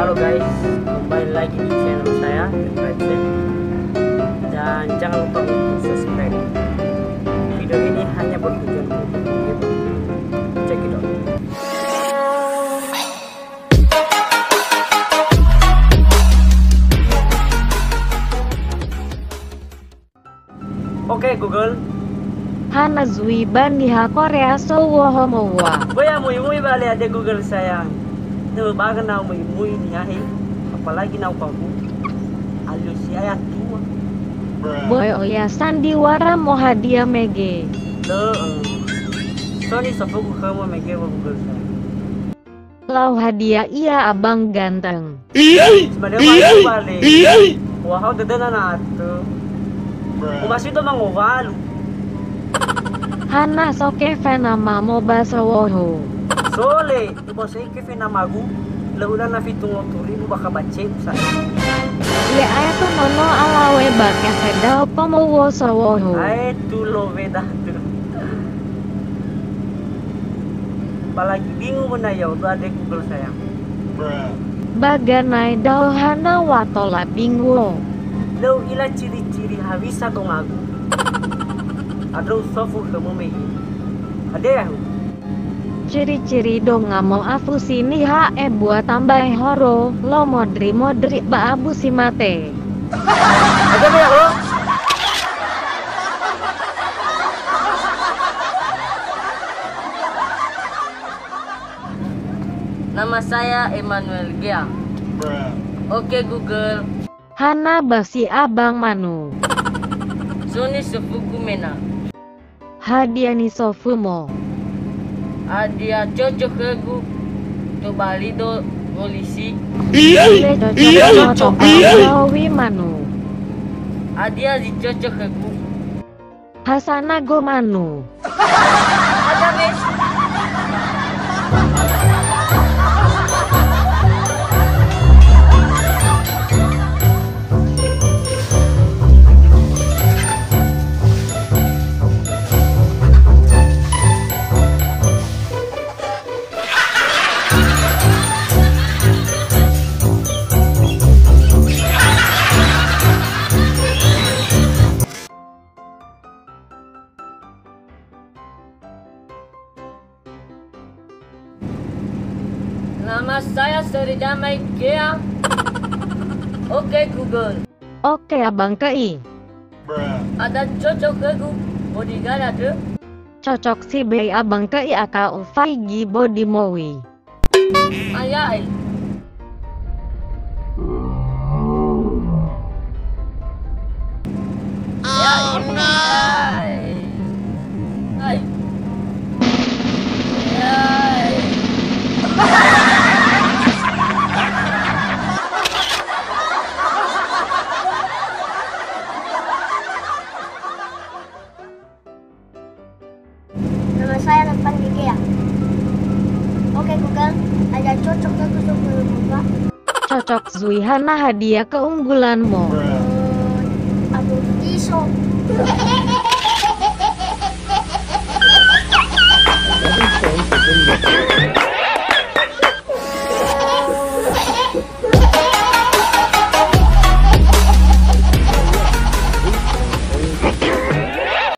Halo guys, kembali lagi di channel saya dan jangan lupa untuk subscribe. Video ini hanya bertujuan untuk menghibur. Check it out. Oke Google. Hana zui bandiha Korea sowohomowa. Boya mui balik ada Google sayang. Tuh bagan na mui ni ahi. Apalagi na upaku. Alus ya tua. Boy oya sandiwara mo hadiah mege. Tuh. Sony sofuku kamu mege Google sayang. Lau hadiah iya abang ganteng. Sebenarnya balik. Wah, dada na ato. Umasito mangovalu. Hana soke fenama mo basawoho. Sole, ibo sa ike namagu, laulan na fitong oturi mo baka bache sa. Ya ayato nono alawe baka sedao pamowo sawoho. Ay tulo veda tu. Palagi bingung mo na yaw, ada Google sayang. Baganay daw hana watola bingwo. Lau ila ciri-ciri habisa tong agu. Adro sofu kamu mehi. Ada ya? Ciri-ciri dong ngamo afu sini buat tambah horo lo modri ba abu si mate. Ada ya lo? Nama saya Emmanuel Gia. Oke Google. Hana basi abang manu. Sony sefuku mena. Hadiah ni sofumo. Adia cocok kegu. Coba lido polisi. Ile cocok Wi manu. Adia di cocok kegu. Hasana go manu. Ada mes. Nama saya Seri Damai Gia. Oke Google. Oke abang kei. Ada cocok kegu bodyguard ada? Cocok si bei abang kei aka ufai gi body mowi. Ayai. Oh no. Ay. Nama saya Lepan Gigi ya. Oke Google, ada cocok ke sebelum buka? Cocok zui hana hadiah keunggulanmu. Aku iso.